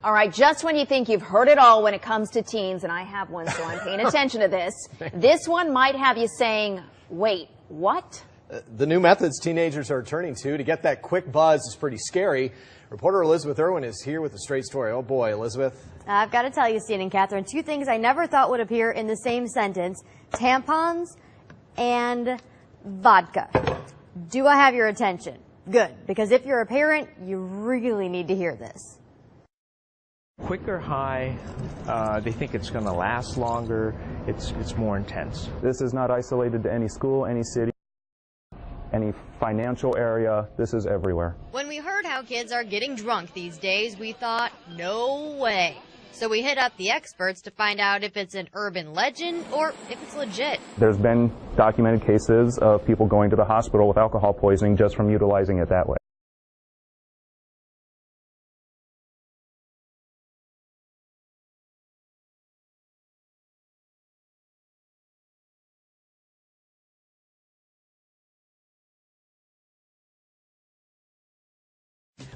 All right, just when you think you've heard it all when it comes to teens, and I have one, so I'm paying attention to this, this one might have you saying, wait, what? The new methods teenagers are turning to get that quick buzz is pretty scary. Reporter Elizabeth Irwin is here with a straight story. Oh boy, Elizabeth. I've got to tell you, Steen and Catherine, two things I never thought would appear in the same sentence: tampons and vodka. Do I have your attention? Good, because if you're a parent, you really need to hear this. Quicker high, they think it's going to last longer, it's more intense. This is not isolated to any school, any city, any financial area. This is everywhere. When we heard how kids are getting drunk these days, we thought, no way. So we hit up the experts to find out if it's an urban legend or if it's legit. There's been documented cases of people going to the hospital with alcohol poisoning just from utilizing it that way.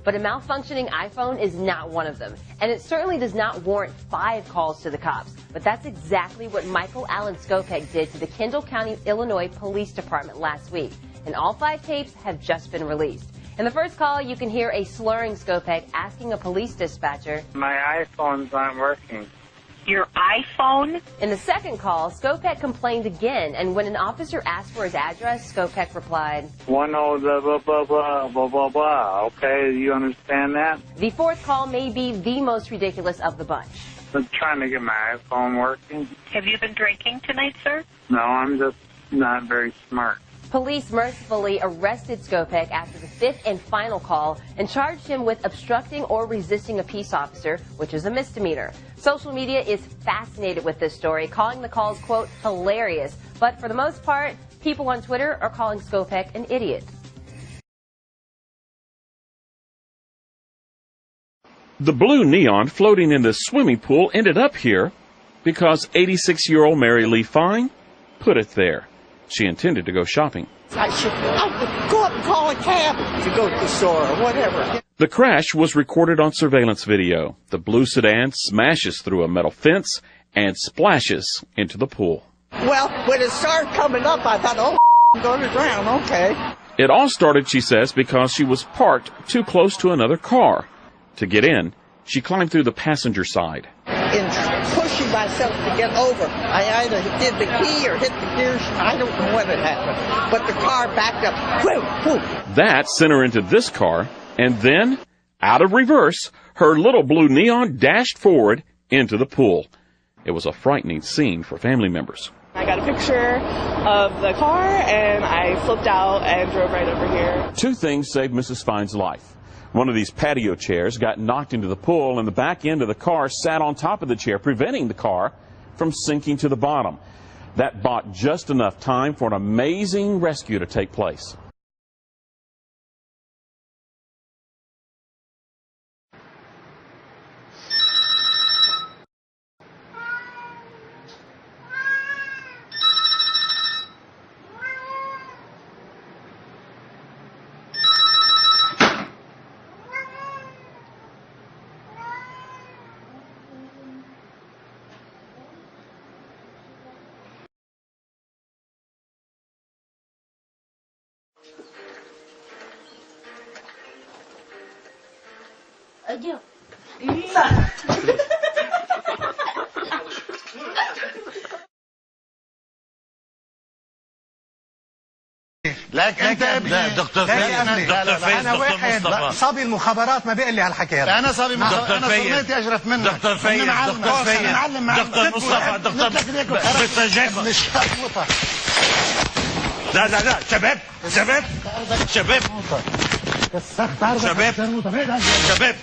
But a malfunctioning iPhone is not one of them. And it certainly does not warrant 5 calls to the cops. But that's exactly what Michael Allen Skopek did to the Kendall County, Illinois Police Department last week. And all 5 tapes have just been released. In the first call, you can hear a slurring Skopek asking a police dispatcher, "My iPhone's not working." Your iPhone? In the second call, Skopek complained again, and when an officer asked for his address, Skopek replied, 10 blah, blah, blah, blah, blah, blah, blah. Okay, do you understand that? The fourth call may be the most ridiculous of the bunch. I'm trying to get my iPhone working. Have you been drinking tonight, sir? No, I'm just not very smart. Police mercifully arrested Skopek after the 5th and final call and charged him with obstructing or resisting a peace officer, which is a misdemeanor. Social media is fascinated with this story, calling the calls, quote, hilarious. But for the most part, people on Twitter are calling Skopek an idiot. The blue neon floating in the swimming pool ended up here because 86-year-old Mary Lee Fine put it there. She intended to go shopping. I should go up and call a cab to go to the store or whatever. The crash was recorded on surveillance video. The blue sedan smashes through a metal fence and splashes into the pool. Well, when it started coming up, I thought, oh, I'm going to drown, okay. It all started, she says, because she was parked too close to another car. To get in, she climbed through the passenger side. In pushing myself to get over, I either did the key or hit the gears. I don't know what had happened. But the car backed up. Whoo, whoo. That sent her into this car, and then, out of reverse, her little blue neon dashed forward into the pool. It was a frightening scene for family members. I got a picture of the car, and I flipped out and drove right over here. 2 things saved Mrs. Fine's life. One of these patio chairs got knocked into the pool, and the back end of the car sat on top of the chair, preventing the car from sinking to the bottom. That bought just enough time for an amazing rescue to take place. Adieu. لك انت ابني دكتور فايز دكتور فايز دكتور مصطفى صبي المخابرات ما بيقول لي هالحكي هذا. انا صبي دكتور فايز انا صرمتي اشرف منك دكتور فايز دكتور فايز دكتور مصطفى دكتور بالتجربه مش خطوطه. لا لا لا شباب شباب شباب شباب شباب